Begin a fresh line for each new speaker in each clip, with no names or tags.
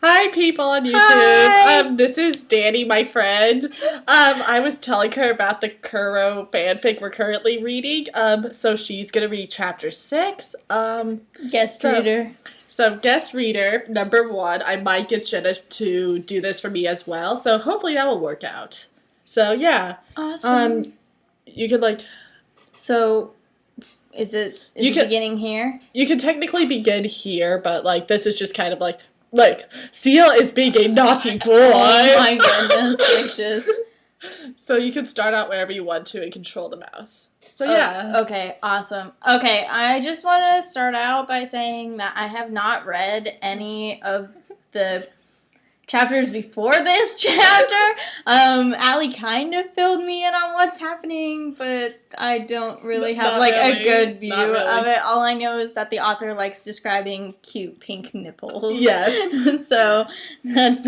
Hi, people on YouTube.
Hi.
This is Dani, my friend. I was telling her about the Kuro fanfic we're currently reading. So she's gonna read chapter 6.
Guest reader.
So guest reader number 1. I might get Jenna to do this for me as well. So hopefully that will work out. So yeah.
Awesome.
You could
So, is it beginning here?
You can technically begin here, but this is just kind of like Seal is being a naughty boy.
Oh my goodness gracious.
So you can start out wherever you want to and control the mouse. So yeah.
Okay, awesome. Okay, I just want to start out by saying that I have not read any of the chapters before this chapter. Allie kind of filled me in on what's happening, but I don't really have a good view of it. All I know is that the author likes describing cute pink nipples.
Yes.
So that's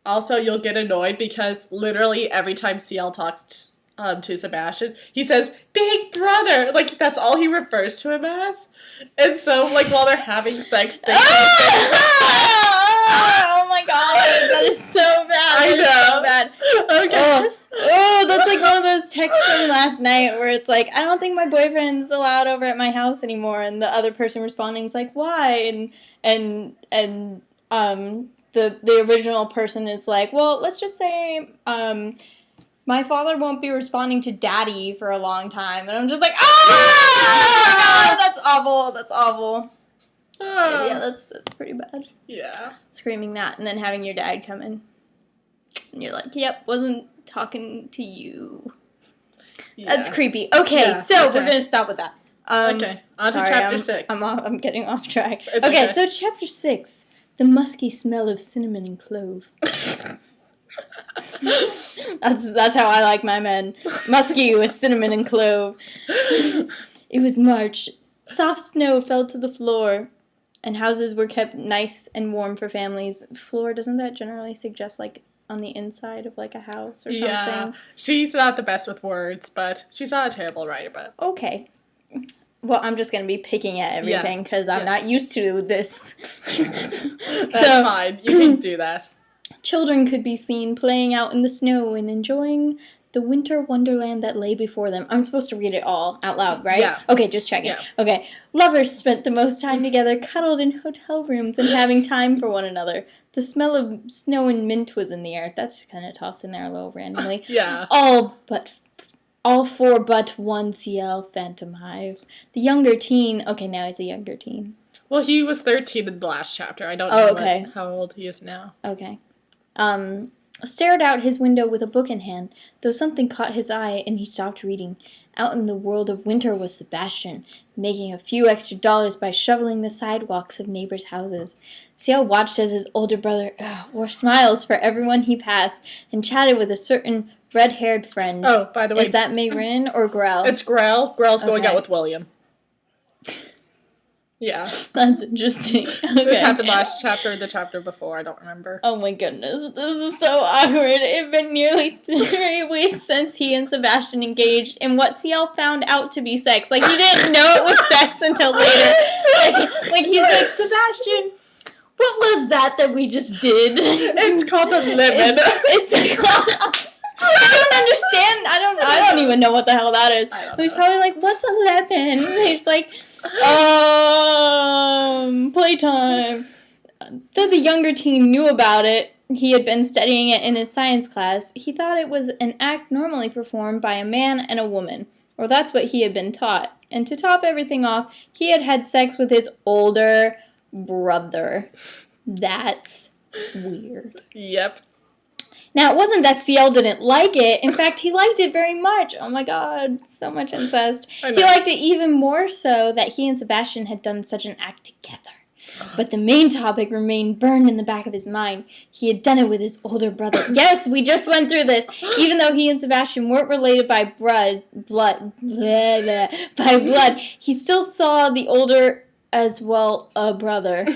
also you'll get annoyed because literally every time CL talks to Sebastian, he says "big brother." That's all he refers to him as. And so while they're having sex, they
oh my god, that is so bad.
I know.
So bad.
Okay.
Oh, that's like one of those texts from last night where it's like, I don't think my boyfriend's allowed over at my house anymore, and the other person responding is like, why? And the original person is like, well, let's just say my father won't be responding to daddy for a long time, and I'm just like, oh my god, that's awful. That's awful. Yeah, that's pretty bad.
Yeah.
Screaming that and then having your dad come in. And you're like, yep, wasn't talking to you. Yeah. That's creepy. Okay, we're going to stop with that.
Okay, on to chapter 6.
I'm getting off track.
It's
okay, so chapter 6. The musky smell of cinnamon and clove. That's how I like my men. Musky with cinnamon and clove. It was March. Soft snow fell to the floor, and houses were kept nice and warm for families. Floor, doesn't that generally suggest on the inside of a house or something?
Yeah, she's not the best with words, but she's not a terrible writer, but...
Okay. Well, I'm just going to be picking at everything because I'm not used to this.
That's fine. You can do that.
Children could be seen playing out in the snow and enjoying the winter wonderland that lay before them. I'm supposed to read it all out loud, right?
Yeah.
Okay, just checking.
Yeah.
Okay. Lovers spent the most time together, cuddled in hotel rooms and having time for one another. The smell of snow and mint was in the air. That's kind of tossed in there a little randomly.
Yeah.
All four but one CL Phantom Hive. The younger teen. Okay, now he's a younger teen.
Well, he was 13 in the last chapter. I don't know how old he is now.
Okay. Stared out his window with a book in hand, though something caught his eye and he stopped reading. Out in the world of winter was Sebastian, making a few extra dollars by shoveling the sidewalks of neighbors' houses. CL watched as his older brother wore smiles for everyone he passed and chatted with a certain red-haired friend.
Oh, by the way.
Is that Mayrin or Grell?
It's Grell. Grell's going out with William. Yeah.
That's interesting. Okay.
This happened last chapter or the chapter before. I don't remember.
Oh my goodness. This is so awkward. It had been nearly 3 weeks since he and Sebastian engaged in what CL found out to be sex. He didn't know it was sex until later. He's like, Sebastian, what was that we just did?
It's called a lemon.
It's called... I don't understand. I don't even know what the hell that is. He's probably like, what's a lemon? He's like, playtime. Though the younger teen knew about it, he had been studying it in his science class, he thought it was an act normally performed by a man and a woman. Or that's what he had been taught. And to top everything off, he had had sex with his older brother. That's weird.
Yep.
Now, it wasn't that CL didn't like it. In fact, he liked it very much. Oh my god, so much incest. He liked it even more so that he and Sebastian had done such an act together. But the main topic remained burned in the back of his mind. He had done it with his older brother. Yes, we just went through this. Even though he and Sebastian weren't related by blood, he still saw the older as well a brother.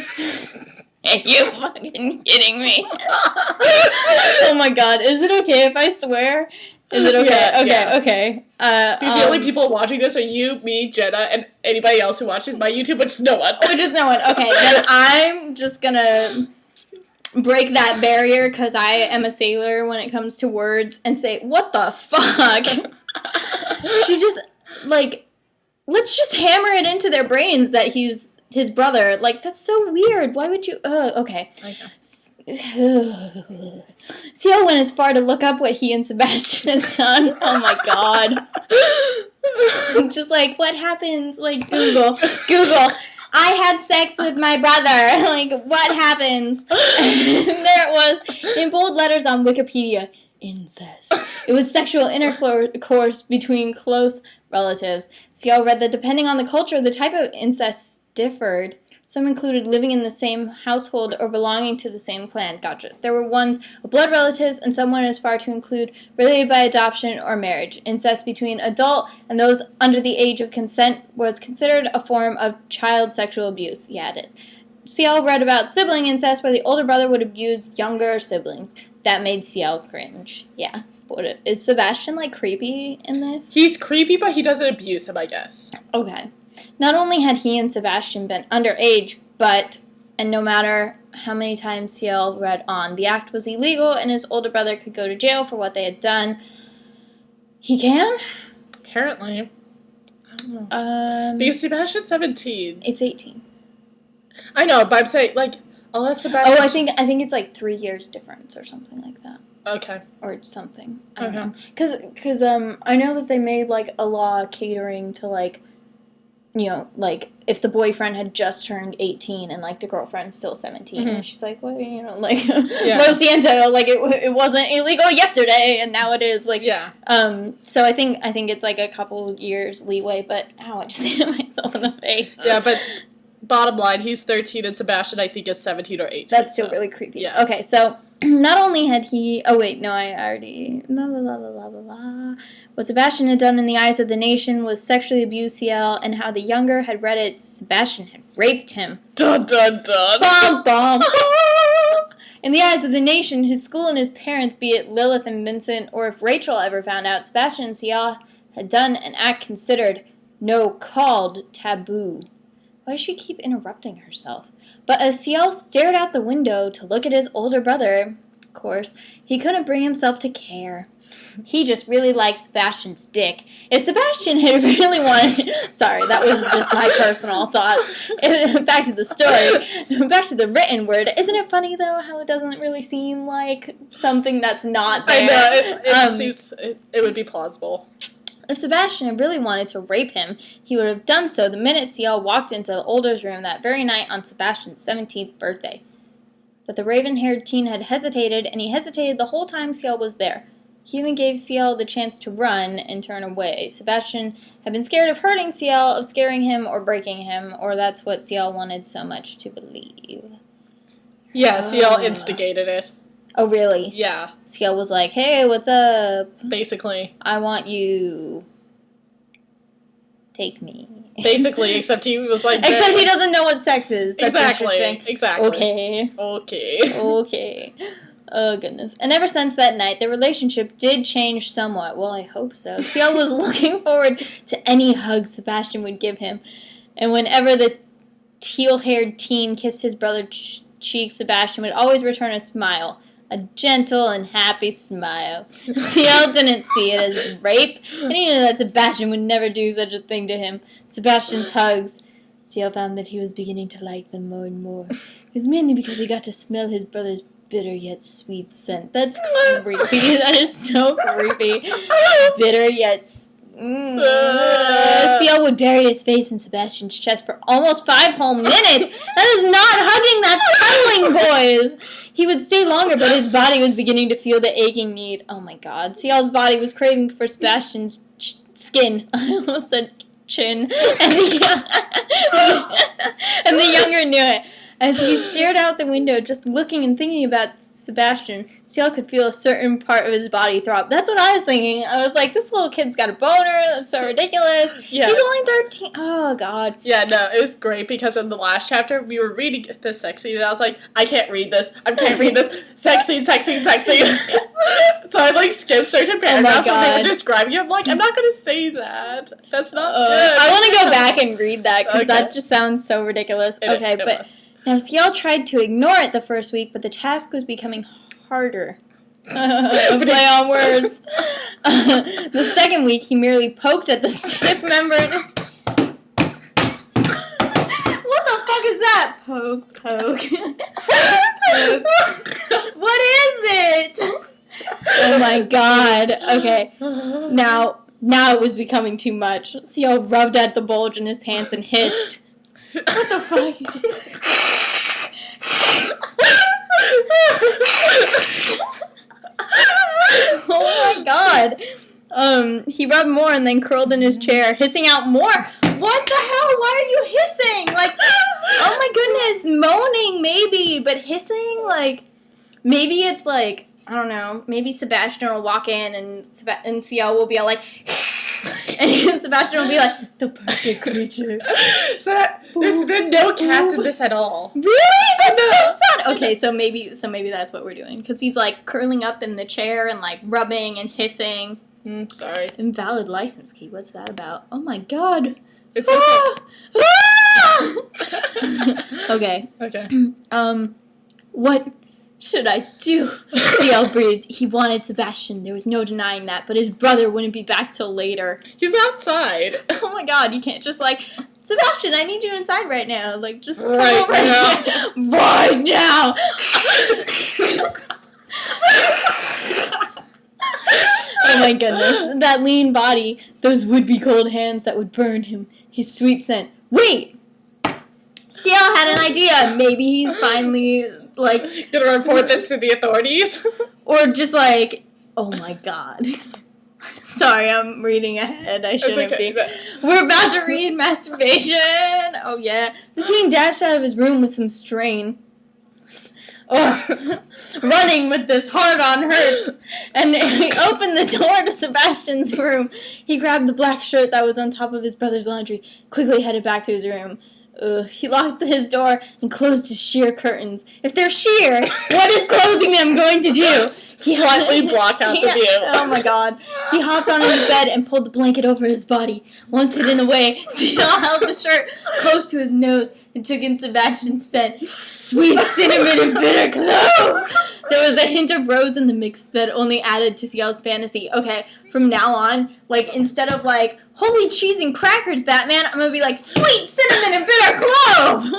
Are you fucking kidding me? Oh my god, is it okay if I swear? Is it okay?
Yeah,
Okay.
Because the only people watching this are you, me, Jenna, and anybody else who watches my YouTube, which is no one.
Which is no one. Okay, then I'm just gonna break that barrier because I am a sailor when it comes to words and say, what the fuck? She just, like, let's just hammer it into their brains that he's his brother. Like, that's so weird. Why would you? Okay. Ciel went as far to look up what he and Sebastian had done. Oh my god. Just like, what happens? Like, Google. I had sex with my brother. Like, what happens? There it was, in bold letters on Wikipedia. Incest. It was sexual intercourse between close relatives. Ciel read that depending on the culture, the type of incest differed. Some included living in the same household or belonging to the same clan. Gotcha. There were ones of blood relatives, and some went as far to include related by adoption or marriage. Incest between adult and those under the age of consent was considered a form of child sexual abuse. Yeah, it is. Ciel read about sibling incest, where the older brother would abuse younger siblings. That made Ciel cringe. Yeah. Is Sebastian, like, creepy in this?
He's creepy, but he doesn't abuse him, I guess.
Okay. Not only had he and Sebastian been underage, and no matter how many times Ciel read on, the act was illegal and his older brother could go to jail for what they had done. He can?
Apparently. I don't know. Because Sebastian's 17.
It's 18.
I know, but I'm saying, like, unless Sebastian...
Oh, I think it's like 3 years difference or something like that.
Okay.
Or something. I don't know. Because I know that they made, like, a law catering to, like, you know, like, if the boyfriend had just turned 18 and, like, the girlfriend's still 17, and she's like, well, you know, like, no siento, like, it wasn't illegal yesterday, and now it is, like, so I think it's, like, a couple years leeway, but, ow, I just hit myself in the face.
Yeah, but bottom line, he's 13, and Sebastian, I think, is 17 or 18.
That's still really creepy. Yeah. Okay, so... Not only had he... Oh, wait, no, I already... What Sebastian had done in the eyes of the nation was sexually abuse Ciel, and how the younger had read it, Sebastian had raped him.
Dun, dun, dun.
Bum, bum. In the eyes of the nation, his school and his parents, be it Lilith and Vincent, or if Rachel ever found out, Sebastian and Ciel had done an act considered, no, called taboo. Why does she keep interrupting herself? But as Ciel stared out the window to look at his older brother, of course, he couldn't bring himself to care. He just really liked Sebastian's dick. If Sebastian had really wanted... Sorry, that was just my personal thoughts. Back to the story. Back to the written word. Isn't it funny, though, how it doesn't really seem like something that's not there?
I know. It would be plausible.
If Sebastian had really wanted to rape him, he would have done so the minute Ciel walked into the older's room that very night on Sebastian's 17th birthday. But the raven-haired teen had hesitated, and he hesitated the whole time Ciel was there. He even gave Ciel the chance to run and turn away. Sebastian had been scared of hurting Ciel, of scaring him or breaking him, or that's what Ciel wanted so much to believe.
Yeah, Ciel instigated it.
Oh, really?
Yeah.
Ciel was like, hey, what's up?
Basically.
I want you. Take me.
Basically, except he was like...
Except he doesn't know what sex is. That's interesting.
Exactly.
Okay. Oh, goodness. And ever since that night, their relationship did change somewhat. Well, I hope so. Ciel was looking forward to any hug Sebastian would give him. And whenever the teal-haired teen kissed his brother's cheek, Sebastian would always return a smile. A gentle and happy smile. Ciel didn't see it as rape, and he knew that Sebastian would never do such a thing to him. Sebastian's hugs. Ciel found that he was beginning to like them more and more. It was mainly because he got to smell his brother's bitter yet sweet scent. That's creepy. That is so creepy. Bitter yet Ciel would bury his face in Sebastian's chest for almost 5 whole minutes. That is not hugging, that's cuddling, boys. He would stay longer, but his body was beginning to feel the aching need. Oh my god. Ciel's body was craving for Sebastian's skin. I almost said chin. And the younger knew it. As he stared out the window, just looking and thinking about Sebastian, Ciel could feel a certain part of his body throb. That's what I was thinking. I was like, this little kid's got a boner. That's so ridiculous.
Yeah.
He's only 13. Oh, God.
Yeah, no, it was great because in the last chapter, we were reading this sex scene, and I was like, I can't read this. I can't read this. Sex scene, sex scene, sex scene. So I, like, skipped certain paragraphs when they were describing it. I'm like, I'm not going to say that. That's not good.
I want to go back and read that because that just sounds so ridiculous. Now, Ciel tried to ignore it the first week, but the task was becoming harder. Play on words. The second week, he merely poked at the stiff member in his... What the fuck is that? Poke. Poke. What is it? Oh my god. Okay. Now it was becoming too much. Ciel rubbed at the bulge in his pants and hissed. What the fuck? Oh my god. He rubbed more and then curled in his chair, hissing out more. What the hell? Why are you hissing? Like, oh my goodness, moaning maybe, but hissing? Like, maybe it's like, I don't know, maybe Sebastian will walk in and Ciel will be all like... And Sebastian will be like, the perfect creature.
So there's been no cats in this at all.
Really? That's so sad. Okay, so maybe that's what we're doing. Because he's like curling up in the chair and like rubbing and hissing.
Sorry.
Invalid license key. What's that about? Oh my god.
It's okay.
Okay.
Okay.
What should I do? Ciel breathed. He wanted Sebastian. There was no denying that, but his brother wouldn't be back till later.
He's outside.
Oh my god, you can't just like, Sebastian, I need you inside right now. Like, just come
right
over
now.
here. Right now. Oh my goodness. That lean body, those would-be cold hands that would burn him, his sweet scent. Wait! Ciel had an idea. Maybe he's finally, like...
Gonna report this to the authorities?
Or just like, oh my god. Sorry, I'm reading ahead. I shouldn't be. We're about to read masturbation. Oh yeah. The teen dashed out of his room with some strain. Running with this hard-on hurts. And he opened the door to Sebastian's room. He grabbed the black shirt that was on top of his brother's laundry, quickly headed back to his room. He locked his door and closed his sheer curtains. If they're sheer, what is closing them going to do?
He slightly block out the view.
Oh my god. He hopped on his bed and pulled the blanket over his body. Once hidden away, Ciel held the shirt close to his nose and took in Sebastian's scent. Sweet cinnamon and bitter clove! There was a hint of rose in the mix that only added to Ciel's fantasy. Okay, from now on, like, instead of like, holy cheese and crackers, Batman, I'm gonna be like, sweet cinnamon and bitter clove!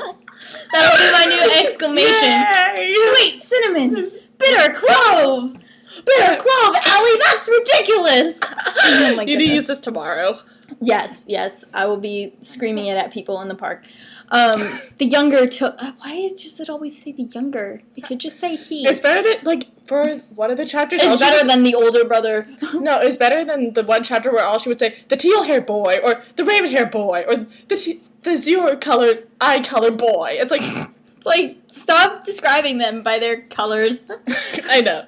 That'll be my new exclamation.
Yay!
Sweet cinnamon, bitter clove! Bitter clove, Allie, that's ridiculous! Oh my
You need to use this tomorrow.
Yes, I will be screaming it at people in the park. The younger took... why does it always say the younger? It could just say he.
It's better than, like, for one of the chapters...
It's better than the older brother.
No, it's better than the one chapter where all she would say, the teal-haired boy, or the raven-haired boy, or the zero-colored, eye-colored boy. It's like...
It's like, stop describing them by their colors.
I know.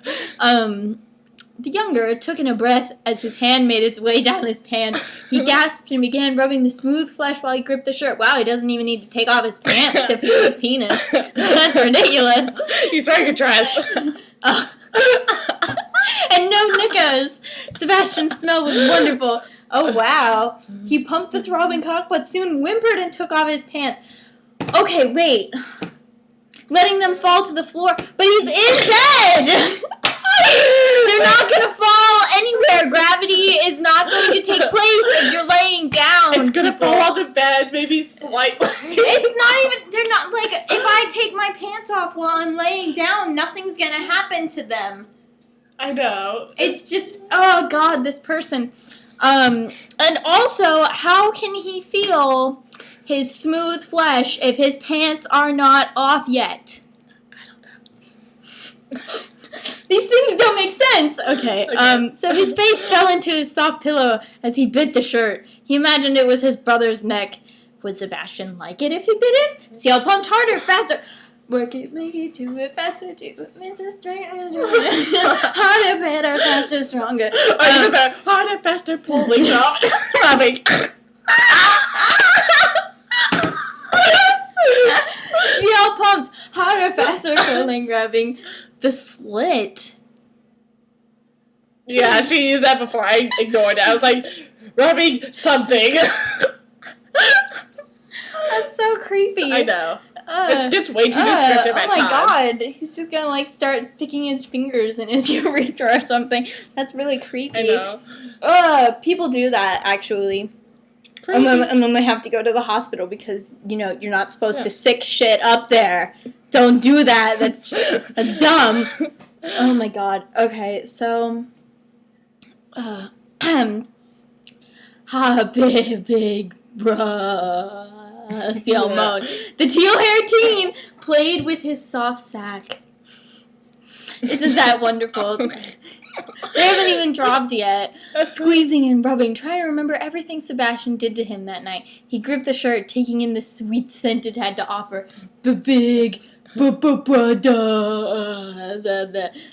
The younger took in a breath as his hand made its way down his pants. He gasped and began rubbing the smooth flesh while he gripped the shirt. Wow, he doesn't even need to take off his pants to feel his penis. That's ridiculous.
He's wearing a dress.
And no knickers. Sebastian's smell was wonderful. Oh, wow. He pumped the throbbing cock, but soon whimpered and took off his pants. Okay, wait. Letting them fall to the floor, but he's in bed! They're not going to fall anywhere. Gravity is not going to take place if you're laying down.
It's going to fall on the bed, maybe slightly.
It's not even, they're not, like, if I take my pants off while I'm laying down, nothing's going to happen to them.
I know.
It's just, oh God, this person. And also, how can he feel his smooth flesh if his pants are not off yet?
I don't know.
These things don't make sense. Okay. So his face fell into his soft pillow as he bit the shirt. He imagined it was his brother's neck. Would Sebastian like it if he bit him? Ciel pumped harder, faster. Work it, make it, do it faster, do it, Mrs. Harder, better, faster, stronger.
Harder, faster, pulling, rubbing.
See how pumped. Harder, faster, pulling, rubbing the slit.
Yeah, she used that before. I ignored it. I was like, rubbing something.
That's so creepy.
I know. It gets way too descriptive at times.
Oh my god. He's just gonna like start sticking his fingers in his urethra or something. That's really creepy.
I know.
People do that actually. And then they have to go to the hospital because, you know, you're not supposed to sick shit up there. Don't do that. That's dumb. Oh my god. Okay, so big bruh. CL moaned. The teal-haired teen played with his soft sack. Isn't that wonderful? They haven't even dropped yet. Squeezing and rubbing, trying to remember everything Sebastian did to him that night. He gripped the shirt, taking in the sweet scent it had to offer. Big brother.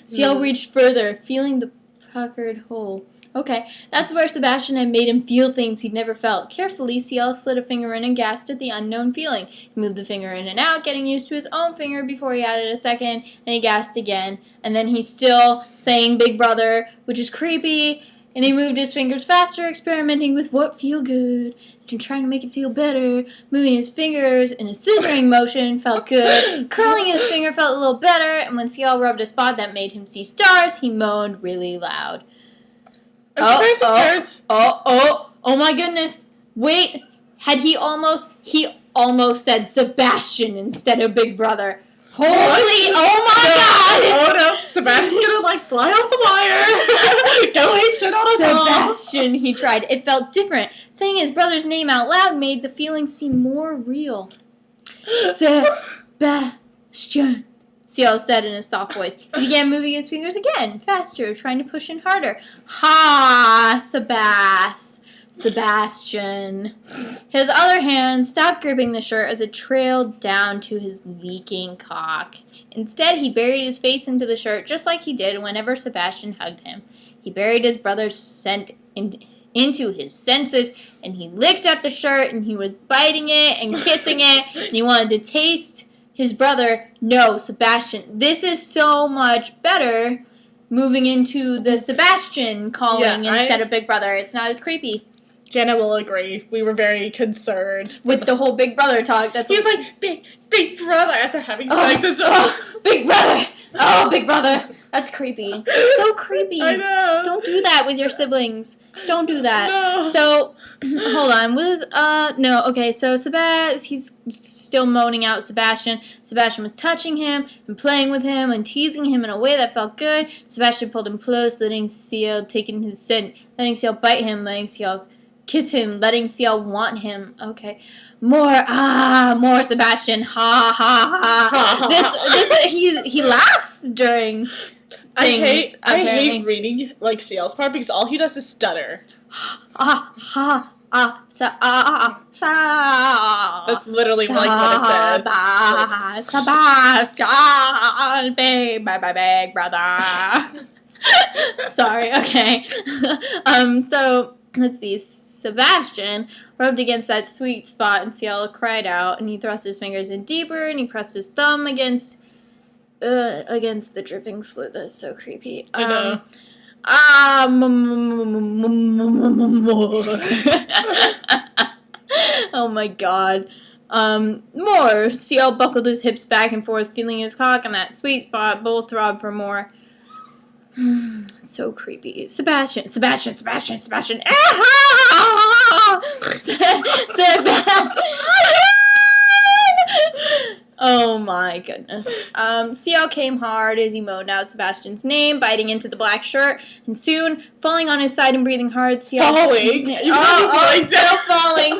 CL reached further, feeling the puckered hole. Okay, that's where Sebastian had made him feel things he'd never felt. Carefully, CL slid a finger in and gasped at the unknown feeling. He moved the finger in and out, getting used to his own finger before he added a second, and he gasped again. And then he's still saying Big Brother, which is creepy, and he moved his fingers faster, experimenting with what feel good, and trying to make it feel better. Moving his fingers in a scissoring motion felt good. Curling his finger felt a little better, and when CL rubbed a spot that made him see stars, he moaned really loud. Oh my goodness. Wait, he almost said Sebastian instead of Big Brother. Holy, oh my god!
Oh no, Sebastian's gonna like fly off the wire. Go eat shit on us all.
Sebastian, he tried. It felt different. Saying his brother's name out loud made the feeling seem more real. Sebastian. CL said in a soft voice. He began moving his fingers again, faster, trying to push in harder. Ha! Sebastian. His other hand stopped gripping the shirt as it trailed down to his leaking cock. Instead, he buried his face into the shirt just like he did whenever Sebastian hugged him. He buried his brother's scent into his senses, and he licked at the shirt, and he was biting it and kissing it, and he wanted to taste his brother. No, Sebastian. This is so much better moving into the Sebastian calling instead of Big Brother. It's not as creepy.
Jenna will agree. We were very concerned
with the whole Big Brother talk.
He's like, big brother, as they're having sex and stuff.
Big Brother! Oh, Big Brother! That's creepy. So creepy.
I know.
Don't do that with your siblings. Don't do that.
No.
So, hold on. So he's still moaning out Sebastian. Sebastian was touching him and playing with him and teasing him in a way that felt good. Sebastian pulled him close, letting CL take in his scent, letting CL bite him, letting CL kiss him, letting CL want him. Okay. More Sebastian. Ha ha ha. He laughs during things.
I hate reading like CL's part because all he does is stutter. That's literally like what it says.
Sebastian, big brother. Sorry, okay. So let's see. Sebastian rubbed against that sweet spot, and CL cried out, and he thrust his fingers in deeper, and he pressed his thumb against the dripping slit. That's so creepy.
I know.
Oh my god. More. CL buckled his hips back and forth, feeling his cock in that sweet spot. Both throbbed for more. So creepy. Sebastian. Oh my goodness. CL came hard as he moaned out Sebastian's name, biting into the black shirt, and soon, falling on his side and breathing hard, CL...
Falling?
Still falling!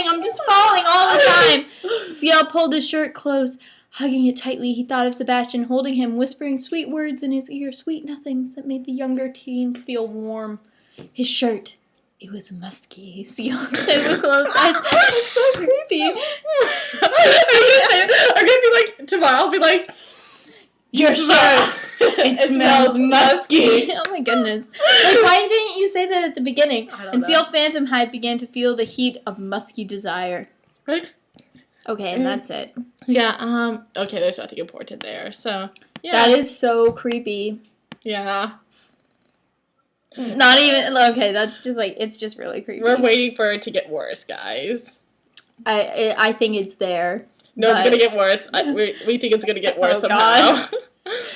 I'm just falling all the time! CL pulled his shirt close, hugging it tightly. He thought of Sebastian holding him, whispering sweet words in his ear, sweet nothings that made the younger teen feel warm. His shirt. It was musky. Seal said with closed eyes. It's so creepy.
I'm gonna be like, tomorrow I'll be like,
Your shirt. It smells musky. Oh my goodness. Like, why didn't you say that at the beginning?
I don't
and
know.
Seal Phantom Hyde began to feel the heat of musky desire.
Right?
Okay, and that's it.
Yeah, okay, there's nothing important there, so, yeah.
That is so creepy.
Yeah.
Not even, okay, that's just like, it's just really creepy.
We're waiting for it to get worse, guys.
I think it's there.
No, it's gonna get worse. We think it's gonna get worse somehow.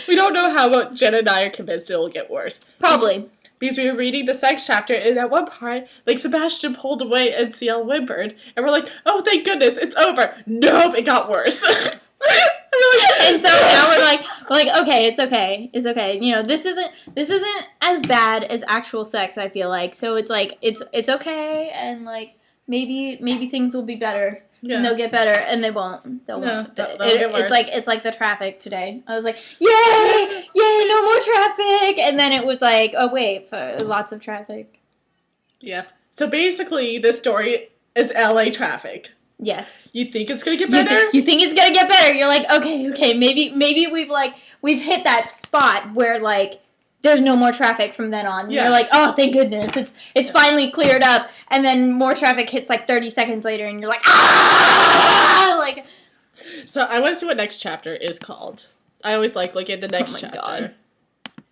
We don't know how Jen and I are convinced it will get worse.
Probably.
Because we were reading the sex chapter, and at one part, like, Sebastian pulled away and CL whimpered, and we're like, oh, thank goodness, it's over. Nope, it got worse.
And so now we're like, okay, it's okay. You know, this isn't as bad as actual sex, I feel like. So it's like, it's okay, and like, maybe things will be better. Yeah. And they'll get better, and they won't. They'll won't. Get worse. It's like the traffic today. I was like, yay, no more traffic, and then it was like, oh wait, lots of traffic.
Yeah. So basically, the story is LA traffic.
Yes.
You think it's gonna get better?
You think it's gonna get better? You're like, okay, maybe we've hit that spot where like there's no more traffic from then on. Yeah. You're like, oh, thank goodness, it's finally cleared up, and then more traffic hits like 30 seconds later, and you're like, ah, like.
So I want to see what next chapter is called. I always like looking at the next chapter.
God.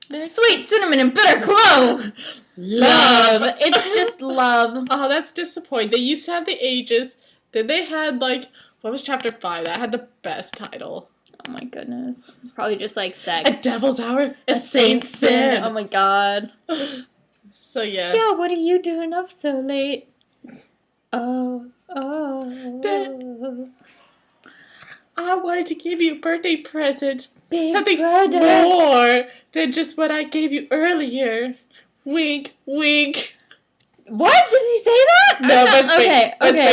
Sweet cinnamon and bitter clove. Love. It's just love.
Oh, that's disappointing. They used to have the ages. Then they had like, what was chapter 5? That had the best title.
Oh my goodness. It's probably just like sex.
A devil's hour. A saint's sin.
Oh my god.
So yeah.
Yeah, what are you doing up so late? Oh.
I wanted to give you a birthday present.
Big
something
brother.
More than just what I gave you earlier. Wink, wink.
What? Does he say that?
No, but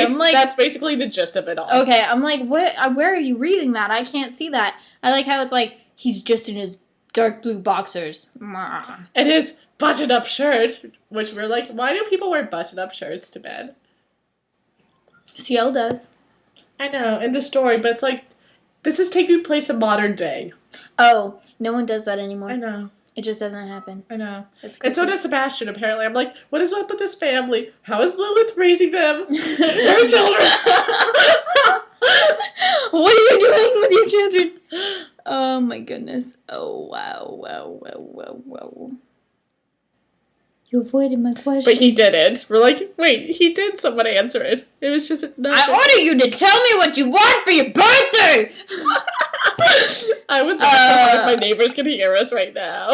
I'm like,
that's basically the gist of it all.
Okay, I'm like, what? Where are you reading that? I can't see that. I like how it's like, he's just in his dark blue boxers.
And his button-up shirt, which we're like, why do people wear button-up shirts to bed?
CL does.
I know, in the story, but it's like, this is taking place in modern day.
Oh, no one does that anymore.
I know.
It just doesn't happen.
I know. And so does Sebastian, apparently. I'm like, what is up with this family? How is Lilith raising them? Their children.
What are you doing with your children? Oh my goodness. Oh, wow. You avoided my question.
But he didn't. We're like, wait, he did. Someone answer it. It was just nothing.
I order you to tell me what you want for your birthday!
I would laugh if my neighbors could hear us right now.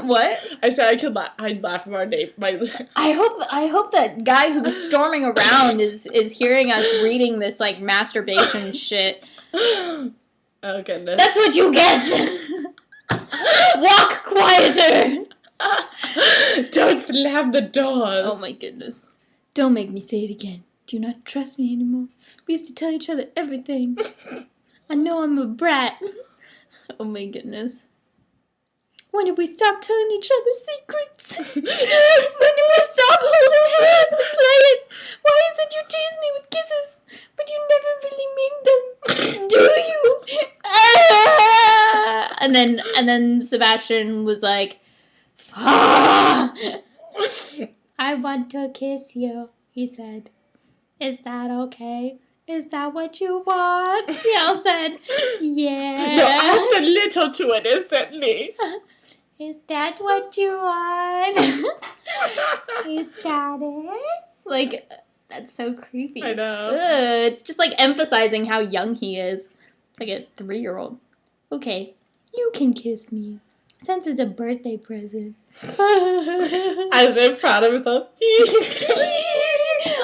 What?
I said I'd laugh if our neighbor.
I hope that guy who was storming around is hearing us reading this like masturbation shit.
Oh goodness.
That's what you get. Walk quieter.
Don't slam the doors.
Oh my goodness. Don't make me say it again. Do you not trust me anymore? We used to tell each other everything. I know I'm a brat. Oh my goodness. When did we stop telling each other secrets? When did we stop holding hands and playing? Why is it you tease me with kisses, but you never really mean them? Do you? And then Sebastian was like, I want to kiss you, he said. Is that okay? Is that what you want? Ciel said, yeah.
No, asked a little too innocently.
Is that what you want? Is that it? Like, that's so creepy.
I know.
Ugh, it's just like emphasizing how young he is. It's like a 3-year-old. Okay, you can kiss me. Since it's a birthday present.
As if proud of himself.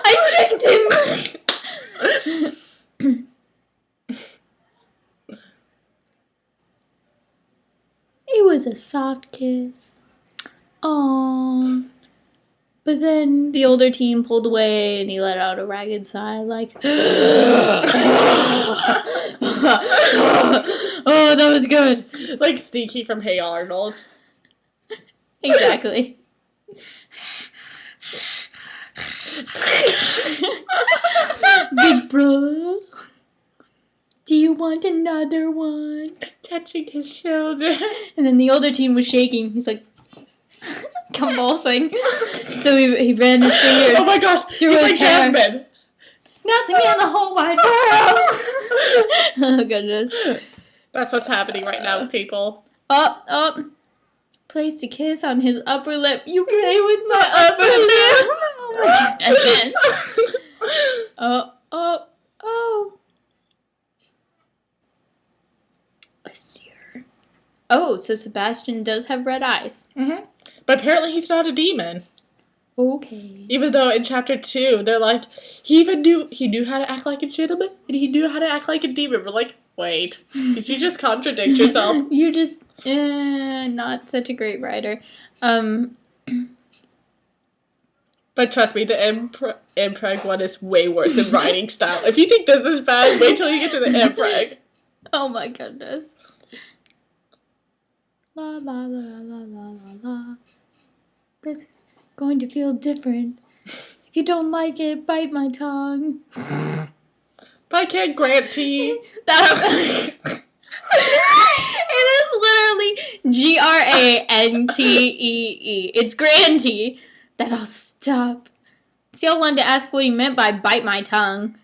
I tricked him. It was a soft kiss. Aww. But then the older teen pulled away and he let out a ragged sigh like, oh, that was good.
Like Stinky from Hey Arnold.
Exactly. Big bro, do you want another one?
Touching his shoulder.
And then the older teen was shaking. He's like convulsing. So he ran his fingers.
Oh my gosh,
through
he's
his
like
hair.
Jasmine.
Nothing in the whole wide world. Oh goodness.
That's what's happening right now, people.
Up. Placed a kiss on his upper lip. You play with my upper lip. Oh my God. And then, oh. I see her. Oh, so Sebastian does have red eyes.
Mm-hmm. But apparently he's not a demon.
Okay.
Even though in chapter 2, they're like, he knew how to act like a gentleman, and he knew how to act like a demon. We're like, wait, did you just contradict yourself?
You're just not such a great writer.
But trust me, the impreg one is way worse in writing style. If you think this is bad, wait till you get to the impreg.
Oh my goodness. La la la la la la la. This is going to feel different. If you don't like it, bite my tongue.
But I can't guarantee.
It is literally Grantee. It's Grantee. That I'll stop. Seal wanted to ask what he meant by bite my tongue.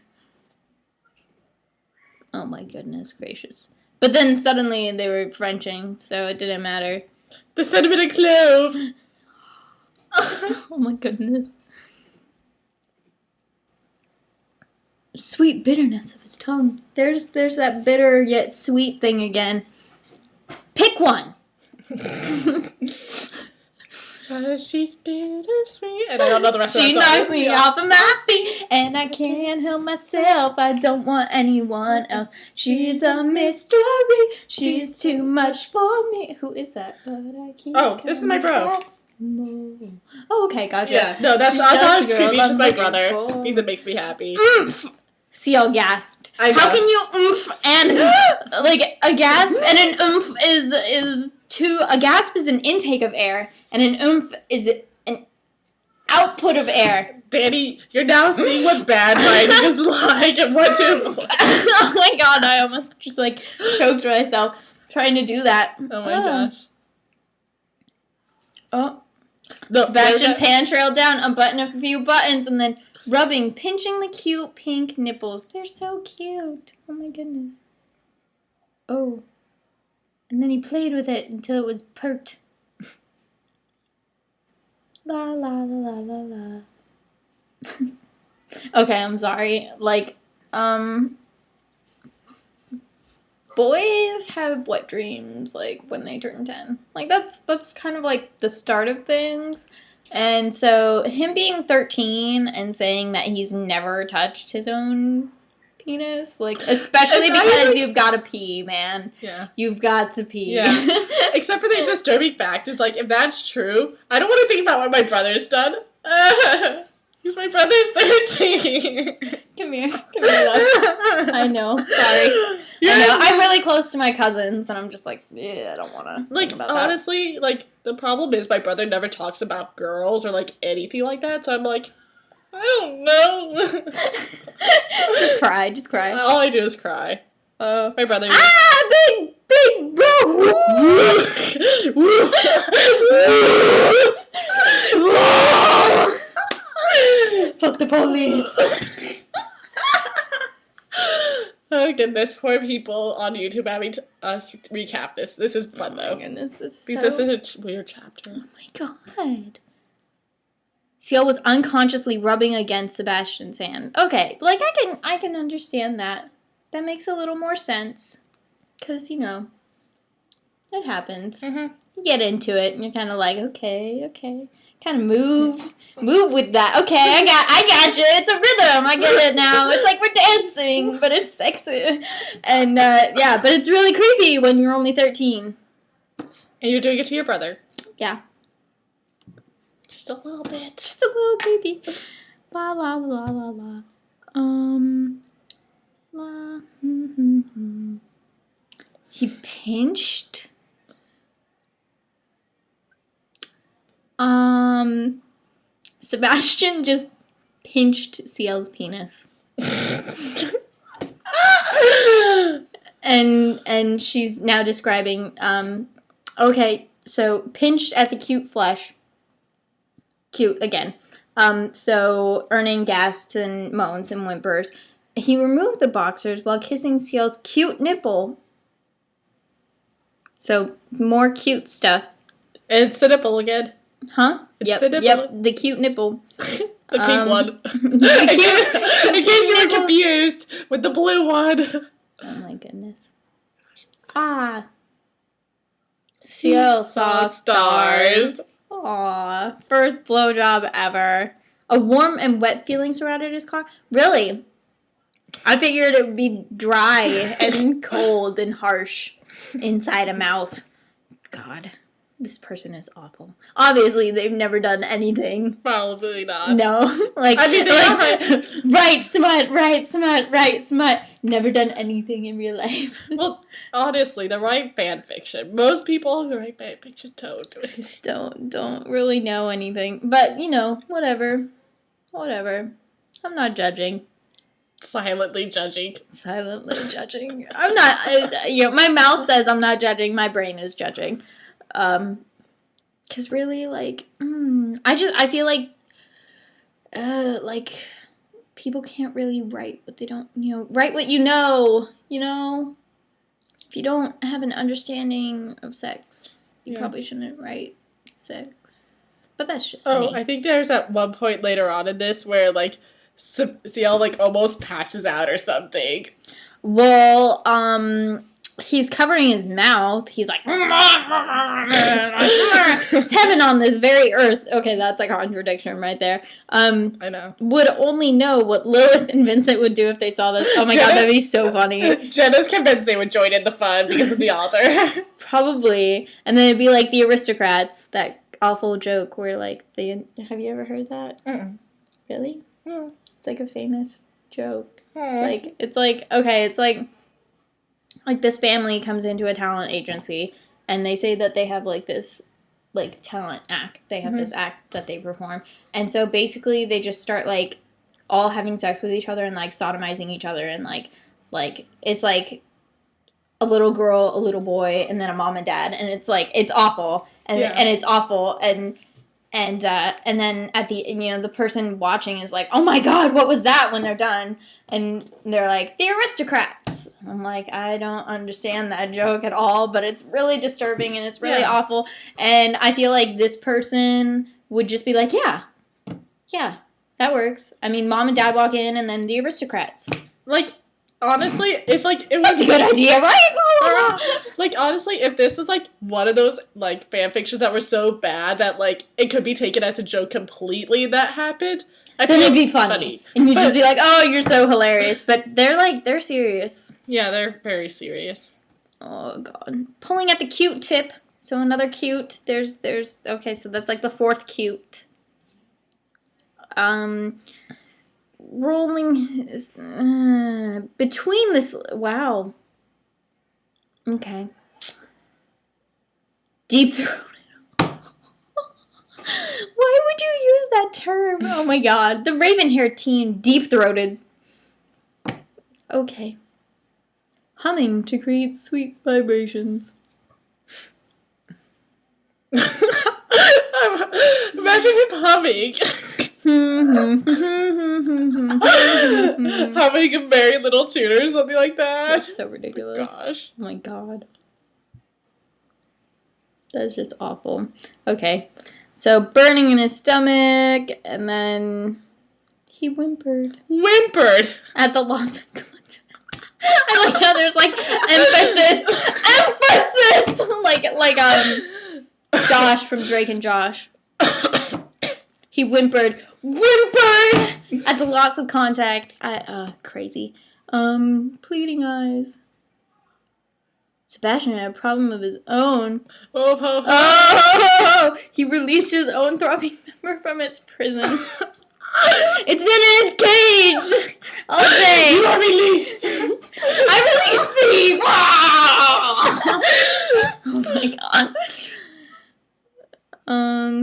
Oh my goodness gracious. But then suddenly they were Frenching, so it didn't matter.
The cinnamon and clove.
Oh my goodness. Sweet bitterness of his tongue. There's that bitter yet sweet thing again. Pick one.
She's bittersweet. And I don't know the rest of that
She
song.
knocks me off of my feet, and I can't help myself. I don't want anyone else. She's a mystery. She's too much for me. Who is that? But I keep
this is my bro.
back. Oh, okay, gotcha.
Yeah, no, that's
She's
all
just
it's
a girl
creepy. She's just my
I'm
brother.
looking for.
Because it makes me happy.
Oomph! CL gasped.
I know.
How can you oomph and like a gasp and an oomph is two? A gasp is an intake of air, and an oomph is an output of air.
Dani, you're now seeing what bad writing is like and what to avoid.
Oh my god! I almost just like choked myself trying to do that.
Oh my gosh.
Oh.
No,
Sebastian's hand trailed down, unbuttoned a few buttons, and then pinching the cute pink nipples. They're so cute. Oh my goodness. Oh. And then he played with it until it was pert. La la la la la la. Okay, I'm sorry. Like, boys have wet dreams, like, when they turn 10. Like, that's kind of, like, the start of things. And so, him being 13 and saying that he's never touched his own penis, like, especially because you've got to pee, man.
Yeah.
You've got to pee.
Yeah. Except for the disturbing fact is, like, if that's true, I don't want to think about what my brother's done. Because my brother's 13.
Come here, love. I know, sorry.
Yeah.
I know, I'm really close to my cousins, and I'm just like, yeah, I don't want to
Like,
think about that.
honestly, like, the problem is my brother never talks about girls or, like, anything like that, so I'm like, I don't know.
Just cry.
All I do is cry. My brother...
Big bro! Fuck the police.
Oh goodness, poor people on YouTube having us recap this. This is fun though.
Oh my goodness, this
Because this is a weird chapter.
Oh my god. Ciel was unconsciously rubbing against Sebastian's hand. Okay, like I can understand that. That makes a little more sense. 'Cause, you know, it happens.
Mm-hmm.
You get into it and you're kind of like, okay. Kind of move with that. Okay, I got you. It's a rhythm. I get it now. It's like we're dancing, but it's sexy. And, yeah, but it's really creepy when you're only 13.
And you're doing it to your brother.
Yeah.
Just a little bit.
Just a little creepy. La la la la la. La. He pinched. Sebastian just pinched CL's penis. And she's now describing, okay, so pinched at the cute flesh. Cute, again. So earning gasps and moans and whimpers. He removed the boxers while kissing CL's cute nipple. So, more cute stuff.
It's the nipple again.
Huh?
It's
yep,
the nipple.
Yep, the cute nipple.
The pink one.
The cute,
in case you were confused with the blue one.
Oh my goodness. Ah. CL saw stars. Aw. First blowjob ever. A warm and wet feeling surrounded his cock. Really? I figured it would be dry and cold and harsh inside a mouth. God. This person is awful. Obviously, they've never done anything.
Probably not.
No.
I mean, they are.
Write smut. Never done anything in real life.
Well, honestly, the right fan fiction. Most people who write fan fiction
don't really know anything. But, whatever. I'm not judging.
Silently judging.
I'm not, my mouth says I'm not judging. My brain is judging. Cause really, I feel like people can't really write what they don't, write what you know, if you don't have an understanding of sex, you probably shouldn't write sex, but that's just me.
I think there's at one point later on in this where, CL, almost passes out or something.
Well, he's covering his mouth. He's like, heaven on this very earth. Okay, that's a contradiction right there.
I know.
Would only know what Lilith and Vincent would do if they saw this. Oh my god, that'd be so funny.
Jenna's convinced they would join in the fun because of the author.
Probably. And then it'd be like the Aristocrats, that awful joke where have you ever heard that? Really?
Mm.
It's a famous joke. It's like this family comes into a talent agency and they say that they have this talent act. They have this act that they perform. And so basically they just start all having sex with each other and sodomizing each other and it's a little girl, a little boy, and then a mom and dad, and it's awful. And it's awful and then at the the person watching is like, oh my god, what was that, when they're done, and they're like, the Aristocrats. I'm like, I don't understand that joke at all, but it's really disturbing and it's really awful, and I feel like this person would just be like, yeah, that works. I mean, mom and dad walk in and then the Aristocrats.
Honestly, if it was...
That's a good idea, right?
Honestly, if this was one of those fan fictions that were so bad that it could be taken as a joke completely that happened,
then it'd be funny. And you'd just be like, oh, you're so hilarious. But they're serious.
Yeah, they're very serious.
Oh god. Pulling at the cute tip. So another cute. There's okay, so that's the fourth cute. Rolling between this. Wow. Okay. Deep throated. Why would you use that term? Oh my god. The raven-haired teen, deep throated. Okay. Humming to create sweet vibrations.
Imagine him humming. Humming a Merry Little Tune or something like that.
That's so ridiculous.
Gosh.
Oh my god. That's just awful. Okay. So burning in his stomach, and then he whimpered. At the lots of content. I like how there's emphasis. Josh from Drake and Josh. He whimpered at the lots of contact. Crazy. Pleading eyes. Sebastian had a problem of his own. Oh! He released his own throbbing member from its prison. It's been in its cage all day.
You are released.
I released thee. Oh my god.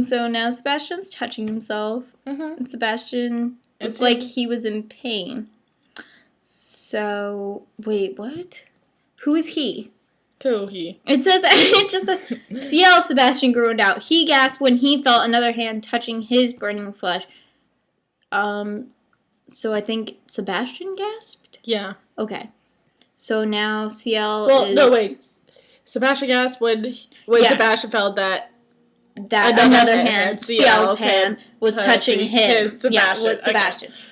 So now Sebastian's touching himself. And Sebastian Looked like he was in pain. So, wait, what? Who is he?
Who he?
It just says, CL Sebastian groaned out. He gasped when he felt another hand touching his burning flesh. So I think Sebastian gasped?
Yeah.
Okay. So now CL
Well,
is...
no, wait. Sebastian gasped when Sebastian felt that
another hand, CL's hand, was touching his Sebastian. Yeah, with Sebastian. Okay.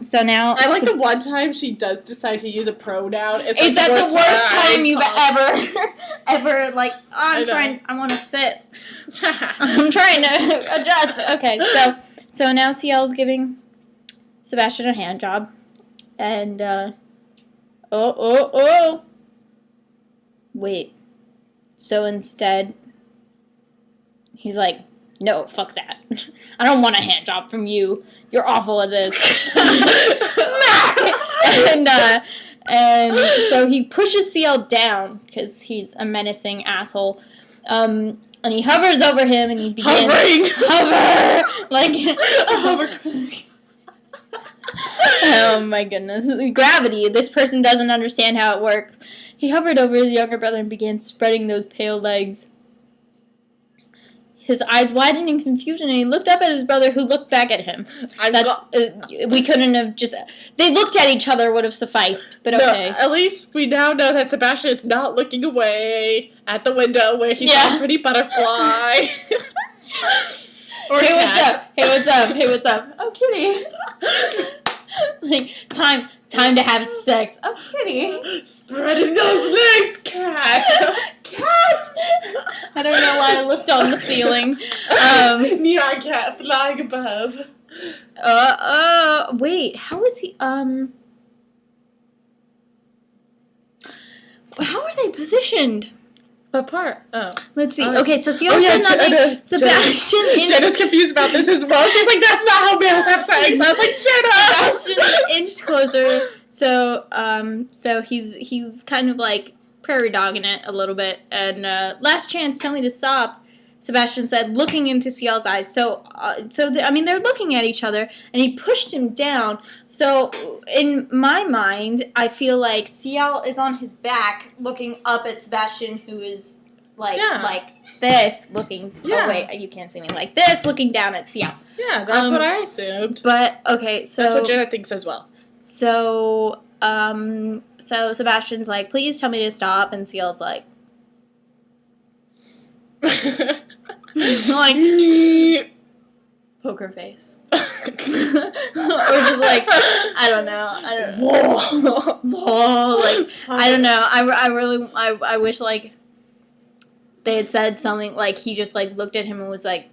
So now...
I like the one time she does decide to use a pronoun.
It's like the worst time you've ever, like, I want to sit. I'm trying to adjust. Okay, so now CL's giving Sebastian a hand job. And, wait. So instead, he's like, no, fuck that. I don't want a hand job from you. You're awful at this. Smack! And so he pushes CL down because he's a menacing asshole. And he hovers over him and he begins... Hover! Like... Hover. Oh my goodness. Gravity. This person doesn't understand how it works. He hovered over his younger brother and began spreading those pale legs. His eyes widened in confusion, and he looked up at his brother, who looked back at him. We couldn't have just... They looked at each other would have sufficed, but okay.
No, at least we now know that Sebastian is not looking away at the window where he saw a pretty butterfly.
Hey, what's up? Hey, what's up? Hey, what's up? Oh, kitty. Like, time to have sex. Oh, kitty.
Spreading those legs, cat.
Cat. I don't know why I looked on the ceiling.
Neon cat flying above.
Wait, how is he, how are they positioned?
What part? Oh.
Let's see. Okay, so CL said nothing. Sebastian...
Jenna's confused about this as well. She's like, that's not how males have sex. I was like, Jenna!
Sebastian inched closer. So he's kind of like prairie dogging it a little bit. And last chance, tell me to stop, Sebastian said, looking into CL's eyes. They're looking at each other, and he pushed him down. So, in my mind, I feel like CL is on his back, looking up at Sebastian, who is like this, looking. Yeah. Oh wait, you can't see me. Like this, looking down at CL.
Yeah, that's what I assumed.
But okay, so
that's what Jenna thinks as well.
So Sebastian's like, please tell me to stop, and CL's like. Like poker face. Or just like I don't know. Like I don't know. I wish like they had said something like he just like looked at him and was like,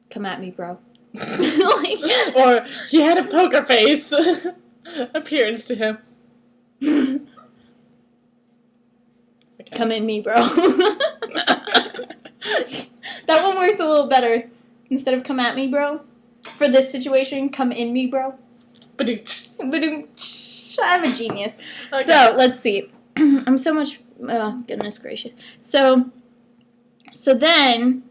come at me, bro. Like,
or he had a poker face appearance to him.
Okay. Come in me, bro. That one works a little better. Instead of come at me, bro. For this situation, come in me, bro. I'm a genius. Okay. So, let's see. I'm so much... Oh, goodness gracious. So then,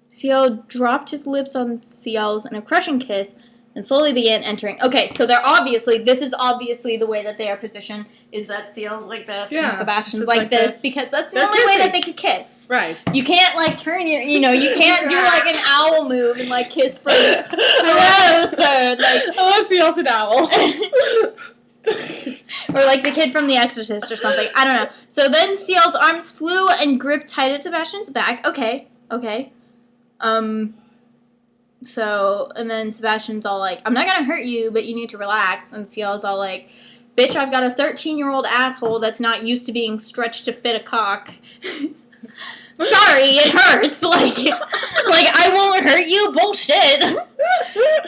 CL dropped his lips on CL's in a crushing kiss and slowly began entering. Okay, so this is obviously the way that they are positioned, is that CL's like this and Sebastian's like this, because that's the only way that they could kiss.
Right.
You can't like turn your, you can't do like an owl move and like kiss from hello, sir. Like,
unless CL's an owl.
Or like the kid from The Exorcist or something. I don't know. So then CL's arms flew and gripped tight at Sebastian's back. Okay. So, and then Sebastian's all like, I'm not gonna hurt you, but you need to relax. And CL's all like, bitch, I've got a 13-year-old asshole that's not used to being stretched to fit a cock. Sorry, it hurts. Like I won't hurt you. Bullshit.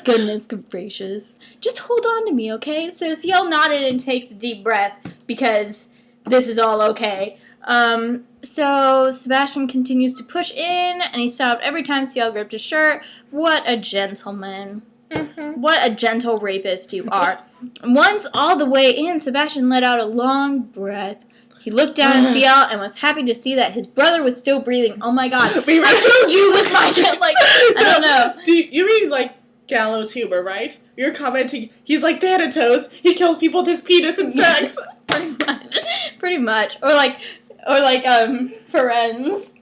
Goodness gracious. Just hold on to me, okay? So CL nodded and takes a deep breath because this is all okay. So Sebastian continues to push in, and he stopped every time CL gripped his shirt. What a gentleman. Mm-hmm. What a gentle rapist you are. Once all the way in, Sebastian let out a long breath. He looked down at CL and was happy to see that his brother was still breathing. Oh my god. I killed you with my... Like, I don't know.
Do you mean, like, gallows humor, right? You're commenting, he's like Thanatos, he kills people with his penis and sex.
Pretty much. Or like, Friends.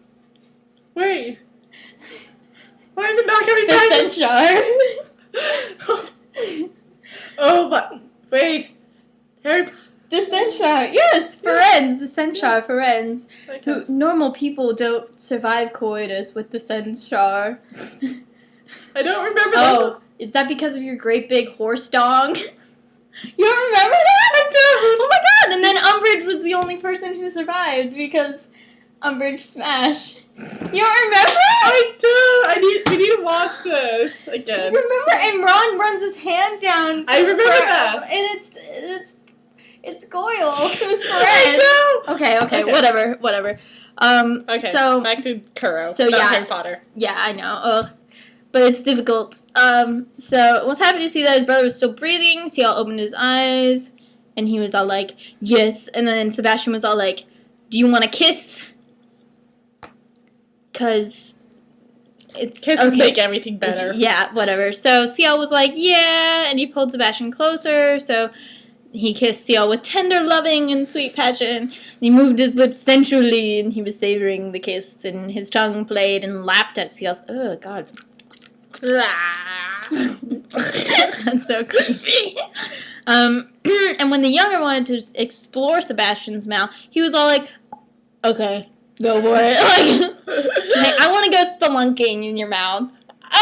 Wait. Why is it not coming back?
The Centaur.
Oh, but wait.
The Centaur. Yes, Friends. The Centaur, Friends.
Okay.
Normal people don't survive coitus with the Centaur.
I don't remember
Oh, is that because of your great big horse dong? You don't remember that?
I don't.
Oh my god! And then Umbridge was the only person who survived because Umbridge smashed. You don't remember?
I do. We need to watch this again.
Remember? And Ron runs his hand down.
I remember that.
And it's Goyle who's Friends.
I know.
Okay, whatever.
Okay,
so
back to Kuro.
So
not
yeah,
Harry Potter.
Yeah, I know. Ugh. But it's difficult. So was happy to see that his brother was still breathing. Ciel opened his eyes, and he was all like, yes. And then Sebastian was all like, do you want to kiss? Because
Kisses make everything better.
Yeah, whatever. So Ciel was like, yeah, and he pulled Sebastian closer, so he kissed Ciel with tender, loving, and sweet passion. He moved his lips sensually, and he was savoring the kiss, and his tongue played and lapped at Ciel's. Oh, God. That's so creepy. And when the younger wanted to explore Sebastian's mouth, he was all like, okay, go for it. Like, I want to go spelunking in your mouth.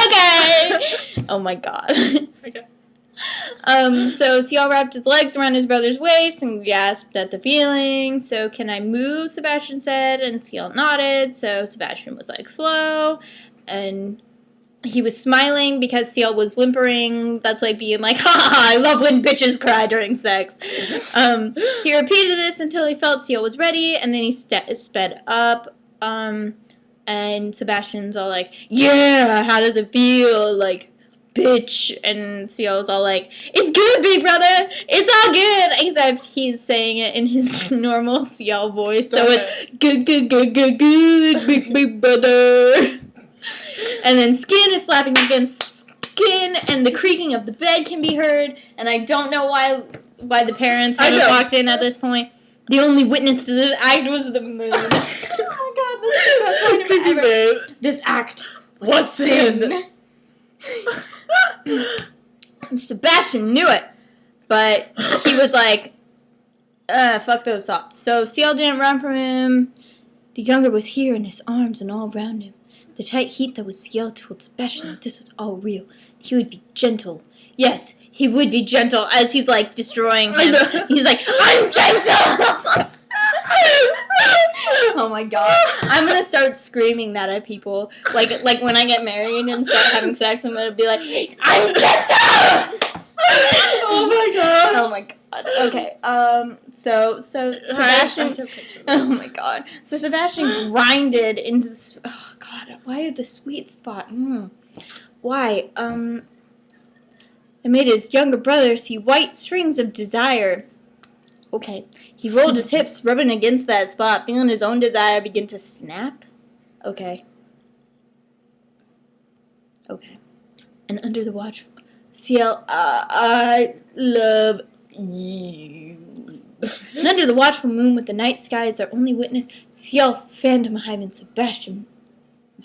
Okay. Oh my god.
Okay.
So Ciel wrapped his legs around his brother's waist and gasped at the feeling. So, can I move? Sebastian said, and Ciel nodded. So Sebastian was like, slow, and he was smiling because Ciel was whimpering. That's like being like, ha ha, I love when bitches cry during sex. He repeated this until he felt Ciel was ready, and then he sped up. And Sebastian's all like, yeah, how does it feel? Like, bitch. And Ciel's all like, it's good, big brother. It's all good. Except he's saying it in his normal Ciel voice. So it's good, big brother. And then skin is slapping against skin, and the creaking of the bed can be heard. And I don't know why the parents haven't walked in at this point. The only witness to this act was the moon. Oh my god, this is the best line ever. This act was sin. Sebastian knew it, but he was like, fuck those thoughts. So Ciel didn't run from him. The younger was here in his arms and all around him. The tight heat that was Ciel told Sebastian that this was all real. He would be gentle. Yes, he would be gentle as he's like destroying him. He's like, I'm gentle! Oh my god. I'm gonna start screaming that at people. Like when I get married and start having sex, I'm gonna be like, I'm gentle!
Oh my god.
Oh my god. Okay. So Sebastian. Oh my god. So Sebastian grinded into the. Oh god. Why the sweet spot? Why? It made his younger brother see white strings of desire. Okay. He rolled his hips, rubbing against that spot, feeling his own desire begin to snap. Okay. And under the watch, Ciel, I love you. And under the watchful moon with the night sky as their only witness, Ciel, Phantomheim, and Sebastian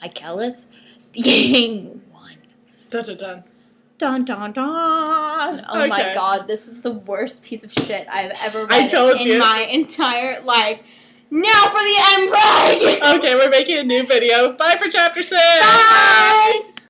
Michaelis became one.
Dun-dun-dun.
Dun, dun, dun. Oh my god, this was the worst piece of shit I've ever read in my entire life. Now for the end plug!
Okay, we're making a new video. Bye for chapter 6!
Bye!